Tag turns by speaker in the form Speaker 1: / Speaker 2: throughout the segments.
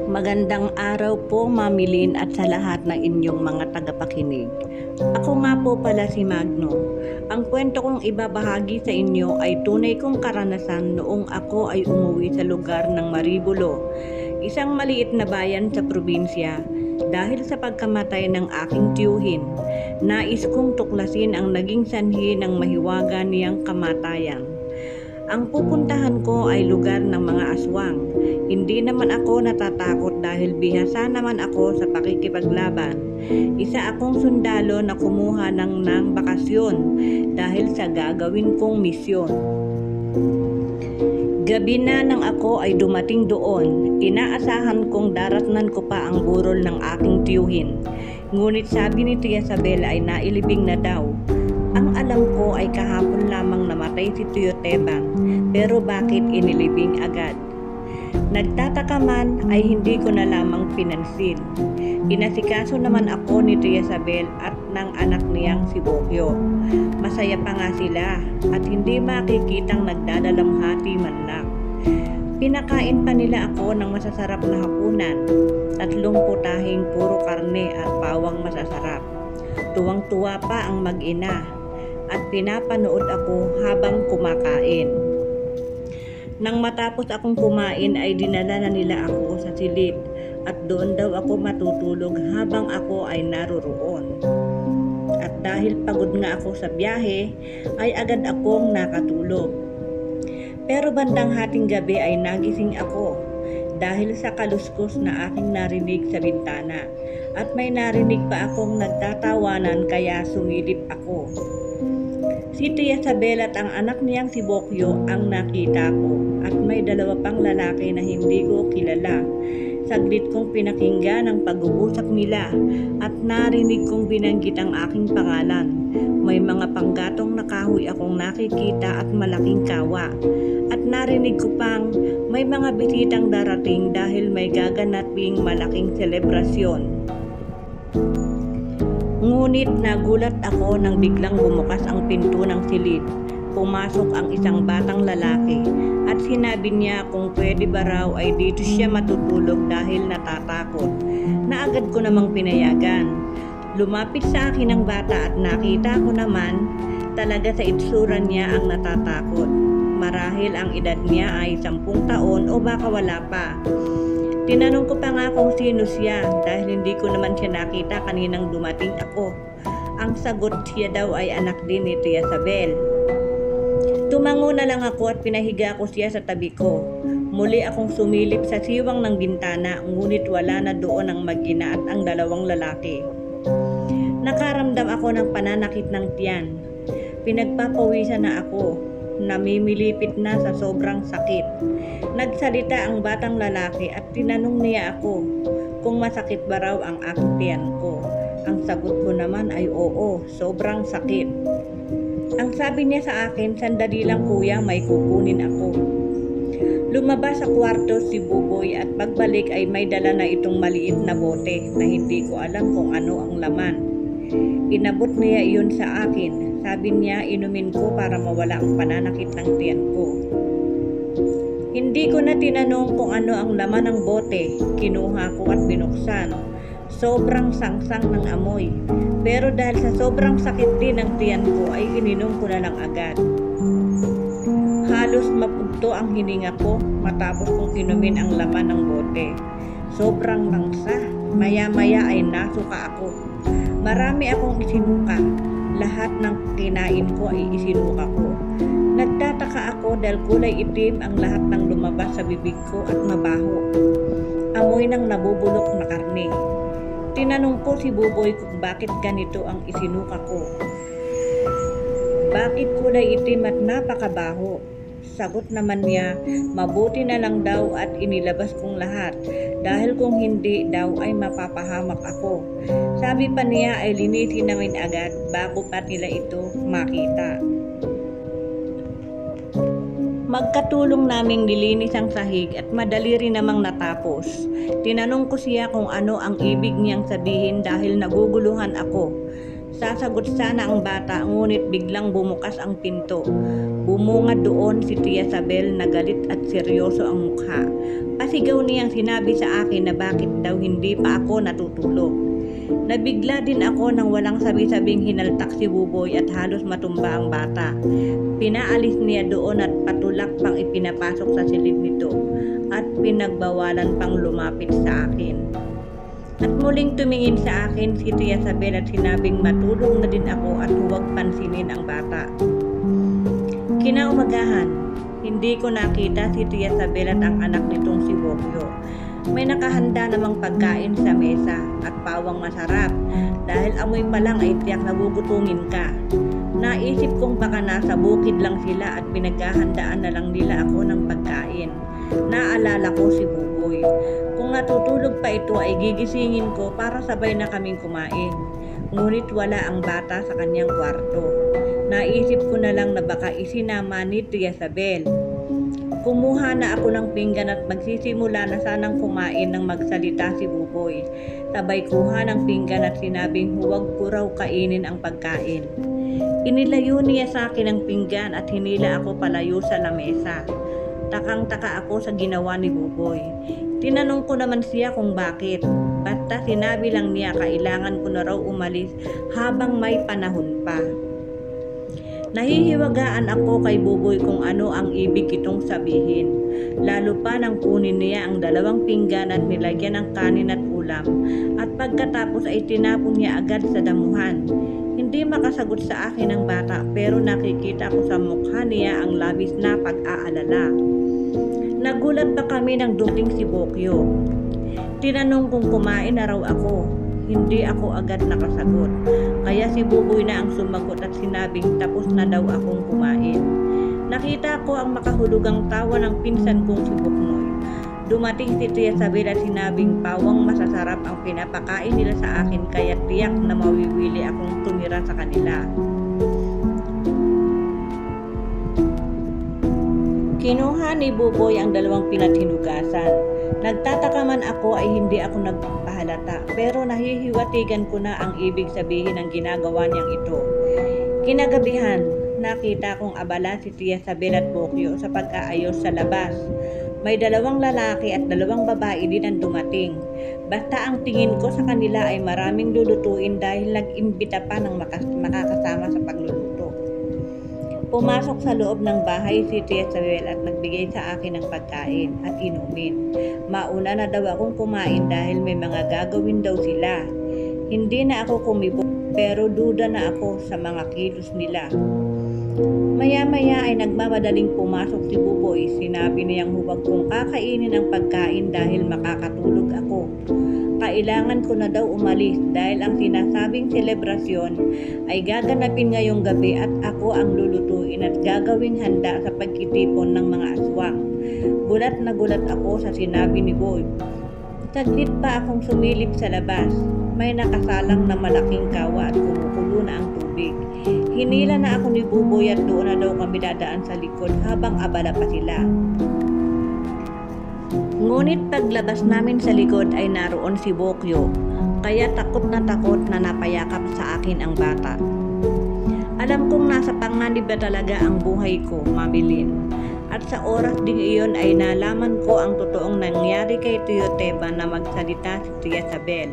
Speaker 1: Magandang araw po, Mamilin, at sa lahat ng inyong mga tagapakinig. Ako nga po pala si Magno. Ang kwento kong ibabahagi sa inyo ay tunay kong karanasan noong ako ay umuwi sa lugar ng Maribulo, isang maliit na bayan sa probinsya. Dahil sa pagkamatay ng aking tiyuhin, nais kong tuklasin ang naging sanhi ng mahiwaga niyang kamatayan. Ang pupuntahan ko ay lugar ng mga aswang. Hindi naman ako natatakot dahil bihasa naman ako sa pakikipaglaban. Isa akong sundalo na kumuha ng bakasyon dahil sa gagawin kong misyon. Gabi na nang ako ay dumating doon. Inaasahan kong daratnan ko pa ang burol ng aking tiyuhin. Ngunit sabi ni Tia Isabel ay nailibing na daw. Ang alam ko ay kahapon lamang namatay si Tio Tebang, pero bakit inilibing agad? Nagtataka man ay hindi ko na lamang pinansin. Inasikaso naman ako ni Tia Isabel at ng anak niyang si Bokyo. Masaya pa nga sila at hindi makikitang nagdadalamhati man lang. Pinakain pa nila ako ng masasarap na hapunan, 3 putahing puro karne at pawang masasarap. Tuwang-tuwa pa ang mag-ina at pinapanood ako habang kumakain. Nang matapos akong kumain ay dinala na nila ako sa silid at doon daw ako matutulog habang ako ay naroroon. At dahil pagod nga ako sa biyahe ay agad akong nakatulog. Pero bandang hating gabi ay nagising ako dahil sa kaluskos na aking narinig sa bintana at may narinig pa akong nagtatawanan kaya sumilip ako. Si Tia Isabel at ang anak niyang si Bokyo ang nakita ko at may 2 pang lalaki na hindi ko kilala. Saglit kong pinakinggan ang pag-uusap nila at narinig kong binanggit ang aking pangalan. May mga panggatong na kahoy akong nakikita at malaking kawa. At narinig ko pang may mga bisitang darating dahil may gaganaping malaking selebrasyon. Ngunit nagulat ako nang biglang bumukas ang pinto ng silid. Pumasok ang isang batang lalaki at sinabi niya kung pwede ba raw ay dito siya matutulog dahil natatakot. Na agad ko namang pinayagan. Lumapit sa akin ang bata at nakita ko naman talaga sa itsura niya ang natatakot. Marahil ang edad niya ay 10 taon o baka wala pa. Tinanong ko pa nga kung sino siya dahil hindi ko naman siya nakita kaninang dumating ako. Ang sagot, siya daw ay anak din ni Tia Isabel. Tumango na lang ako at pinahiga ko siya sa tabi ko. Muli akong sumilip sa siwang ng bintana ngunit wala na doon ang mag-ina at ang 2 lalaki. Nakaramdam ako ng pananakit ng tiyan. Pinagpapawisan na ako. Namimilipit na sa sobrang sakit. Nagsalita ang batang lalaki at tinanong niya ako kung masakit ba raw ang aking tiyan ko. Ang sagot ko naman ay oo, sobrang sakit. Ang sabi niya sa akin, sandali lang kuya, may kukunin ako. Lumabas sa kwarto si Buboy at pagbalik ay may dala na itong maliit na bote na hindi ko alam kung ano ang laman. Inabot niya iyon sa akin. Sabi niya inumin ko para mawala ang pananakit ng tiyan ko. Hindi ko na tinanong kung ano ang laman ng bote. Kinuha ko at binuksan. Sobrang sangsang ng amoy. Pero dahil sa sobrang sakit din ng tiyan ko ay ininom ko na lang agad. Halos mapugto ang hininga ko matapos kong inumin ang laman ng bote. Sobrang langsa. Maya-maya ay nasuka ako. Marami akong isinuka. Lahat ng kinain ko ay isinuka ko. Nagtataka ako dahil kulay itim ang lahat ng lumabas sa bibig ko at mabaho. Amoy ng nabubulok na karne. Tinanong ko si Buboy kung bakit ganito ang isinuka ko. Bakit kulay itim at napakabaho? Sagot naman niya, mabuti na lang daw at inilabas kong lahat dahil kung hindi daw ay mapapahamak ako. Sabi pa niya ay linisin namin agad bago pa nila ito makita. Magkatulong naming nilinis ang sahig at madali rin namang natapos. Tinanong ko siya kung ano ang ibig niyang sabihin dahil naguguluhan ako. Sasagot sana ang bata ngunit biglang bumukas ang pinto. Bumungad doon si Tia Isabel na galit at seryoso ang mukha. sigaw niyang sinabi sa akin na bakit daw hindi pa ako natutulog. Nabigla din ako nang walang sabi-sabing hinaltak si Buboy at halos matumba ang bata. Pinaalis niya doon at patulak pang ipinapasok sa silid nito at pinagbawalan pang lumapit sa akin. At muling tumingin sa akin si Tia Isabel at sinabing matulog na din ako at huwag pansinin ang bata. Kinaumagahan, hindi ko nakita si Tia Isabel at ang anak nitong si Bokyo. May nakahanda namang pagkain sa mesa at pawang masarap dahil amoy pa lang ay tiyak nagugutungin ka. Naisip kong baka nasa bukid lang sila at pinaghahandaan na lang nila ako ng pagkain. Naalala ko si Buboy. Kung natutulog pa ito ay gigisingin ko para sabay na kaming kumain. Ngunit wala ang bata sa kanyang kwarto. Naisip ko na lang na baka isinama ni Tia Isabel. Kumuha na ako ng pinggan at magsisimula na sanang kumain nang magsalita si Buboy. Sabay kuha ng pinggan at sinabing huwag ko raw kainin ang pagkain. Inilayo niya sa akin ang pinggan at hinila ako palayo sa lamesa. Takang-taka ako sa ginawa ni Buboy. Tinanong ko naman siya kung bakit. Basta sinabi lang niya kailangan ko na raw umalis habang may panahon pa. Nahihiwagaan ako kay Buboy kung ano ang ibig itong sabihin. Lalo pa nang kunin niya ang 2 pinggan at nilagyan ng kanin at ulam at pagkatapos ay tinapon niya agad sa damuhan. Hindi makasagot sa akin ang bata pero nakikita ko sa mukha niya ang labis na pag-aalala. Nagulat pa kami nang dumating si Bokyo. Tinanong kung kumain na raw ako. Hindi ako agad nakasagot. Kaya si Buboy na ang sumagot at sinabing tapos na daw akong kumain. Nakita ko ang makahulugang tawa ng pinsan kong si Buknoy. Dumating si Tia Isabel at sinabing pawang masasarap ang pinapakain nila sa akin kaya tiyak na mawiwili akong tumira sa kanila. Kinuha ni Buboy ang 2 pinathinugasan. Nagtataka man ako ay hindi ako nagpahalata pero nahihiwatigan ko na ang ibig sabihin ng ginagawa niyang ito. Kinagabihan, nakita kong abala si Tia Isabel at Bokyo sa pag-aayos sa labas. May 2 lalaki at 2 babae din ang dumating. Basta ang tingin ko sa kanila ay maraming lulutuin dahil nag-imbita pa ng makakasama sa pagluluto. Pumasok sa loob ng bahay si Tia Isabel at nagbigay sa akin ng pagkain at inumin. Mauna na daw akong kumain dahil may mga gagawin daw sila. Hindi na ako kumibo pero duda na ako sa mga kilos nila. Maya-maya ay nagmamadaling pumasok si Buboy. Sinabi niyang huwag kong kakainin ang pagkain dahil makakatulog ako. Kailangan ko na daw umalis dahil ang sinasabing selebrasyon ay gaganapin ngayong gabi at ako ang lulutuin at gagawing handa sa pagkitipon ng mga aswang. Gulat na gulat ako sa sinabi ni Boy. Saglit pa akong sumilip sa labas. May nakasalang na malaking kawa at kumukulo na ang tubig. Hinila na ako ni Buboy at doon na daw kami dadaan sa likod habang abala pa sila. Ngunit paglabas namin sa likod ay naroon si Bokyo, kaya takot na napayakap sa akin ang bata. Alam kong nasa panganib na talaga ang buhay ko, Mami Lynn. At sa oras ding iyon ay nalaman ko ang totoong nangyari kay Tio Teba na magsalita si Tia Isabel.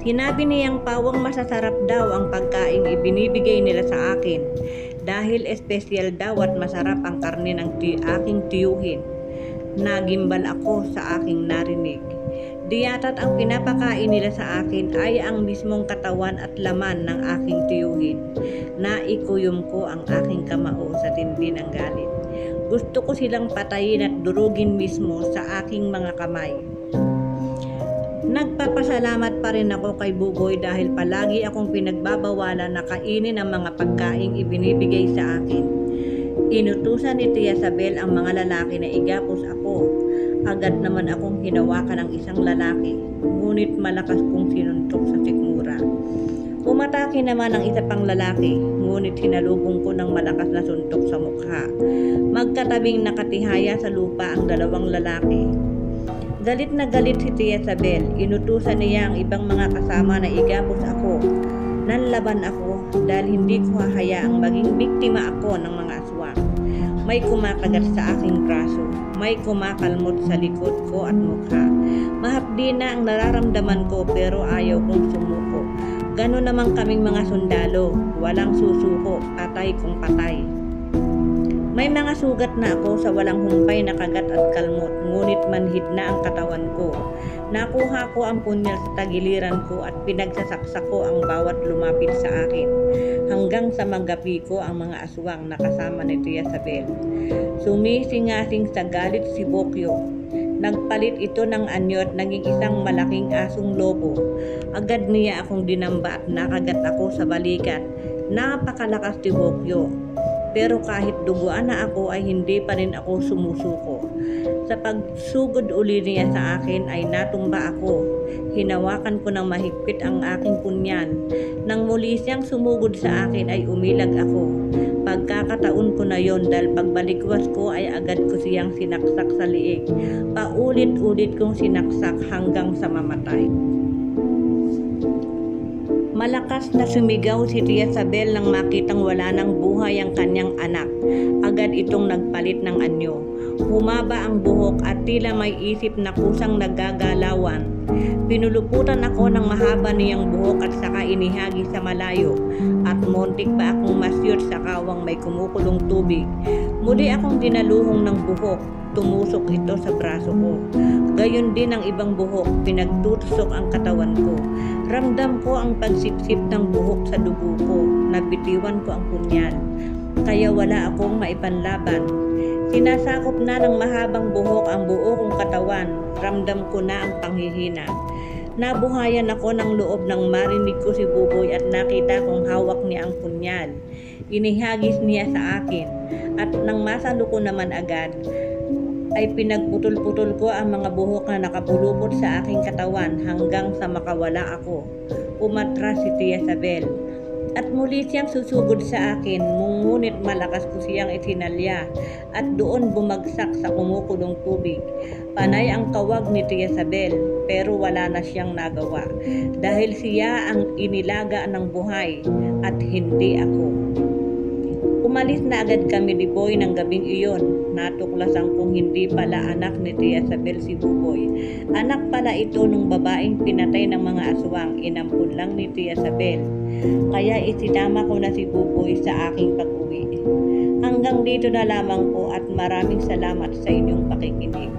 Speaker 1: Sinabi niyang pawang masasarap daw ang pagkaing ibinibigay nila sa akin dahil espesyal daw at masarap ang karne ng aking tiyuhin. Nagimbal ako sa aking narinig. Di yata't ang pinapakain nila sa akin ay ang mismong katawan at laman ng aking tiyuhin. Naikuyom ko ang aking kamao sa tindi ng galit. Gusto ko silang patayin at durugin mismo sa aking mga kamay. Nagpapasalamat pa rin ako kay Buboy dahil palagi akong pinagbabawalan na kainin ang mga pagkaing ibinibigay sa akin. Inutusan ni Tia Isabel ang mga lalaki na igapos ako. Agad naman akong hinawakan ng isang lalaki, ngunit malakas kong sinuntok sa sikmura. Umatake naman ang isa pang lalaki, ngunit sinalubong ko ng malakas na suntok sa mukha. Magkatabing nakatihaya sa lupa ang 2 lalaki. Galit na galit si Tia Isabel, inutusan niya ang ibang mga kasama na igapos ako. Nanlaban ako dahil hindi ko hahayaang maging biktima ako ng mga aswang. May kumakagat sa aking braso. May kumakalmot sa likod ko at mukha. Mahapdi na ang nararamdaman ko pero ayaw kong sumuko. Gano'n naman kaming mga sundalo. Walang susuko. Patay kung patay. May mga sugat na ako sa walang humpay na kagat at kalmot, ngunit manhid na ang katawan ko. Nakuha ko ang punyal sa tagiliran ko at pinagsasaksak ko ang bawat lumapit sa akin, hanggang sa magapi ko ang mga aswang na kasama ni Tia Isabel. Sumisingasing sa galit si Bokyo. Nagpalit ito ng anyo at naging isang malaking asong lobo. Agad niya akong dinamba at nakagat ako sa balikat. Napakalakas ni Bokyo. Pero kahit duguan na ako ay hindi pa rin ako sumusuko. Sa pagsugod uli niya sa akin ay natumba ako. Hinawakan ko ng mahigpit ang aking punyan. Nang muli siyang sumugod sa akin ay umilag ako. Pagkakataon ko na yon dahil pagbalikwas ko ay agad ko siyang sinaksak sa liig. Paulit-ulit kong sinaksak hanggang sa mamatay. Malakas na sumigaw si Tia Isabel nang makitang wala ng buhay ang kanyang anak. Agad itong nagpalit ng anyo. Humaba ang buhok at tila may isip na kusang naggagalawan. Pinuluputan ako ng mahaba niyang buhok at saka inihagi sa malayo. At muntik pa akong masyot sa kawang may kumukulong tubig. Muli akong dinaluhong ng buhok. Tumusok ito sa braso ko. Gayon din ang ibang buhok, pinagtutusok ang katawan ko. Ramdam ko ang pagsipsip ng buhok sa dugo ko. Nabitiwan ko ang punyal. Kaya wala akong maipanlaban. Sinasakop na ng mahabang buhok ang buo kong katawan. Ramdam ko na ang panghihina. Nabuhayan ako ng loob nang marinig ko si Buboy at nakita kong hawak niya ang punyal. Inihagis niya sa akin. At nang masalo ko naman agad, ay pinagputol-putol ko ang mga buhok na nakapulupot sa aking katawan hanggang sa makawala ako. Umatras si Tia Isabel. At muli siyang susugod sa akin, ngunit malakas ko siyang itinalya at doon bumagsak sa kumukulong tubig. Panay ang kawag ni Tia Isabel pero wala na siyang nagawa dahil siya ang inilaga ng buhay at hindi ako. Umalis na agad kami ni Boy ng gabing iyon. Natuklasan kong hindi pala anak ni Tia Isabel si Buboy. Anak pala ito nung babaeng pinatay ng mga aswang. Inampun lang ni Tia Isabel. Kaya isinama ko na si Buboy sa aking pag-uwi. Hanggang dito na lamang po at maraming salamat sa inyong pakikinig.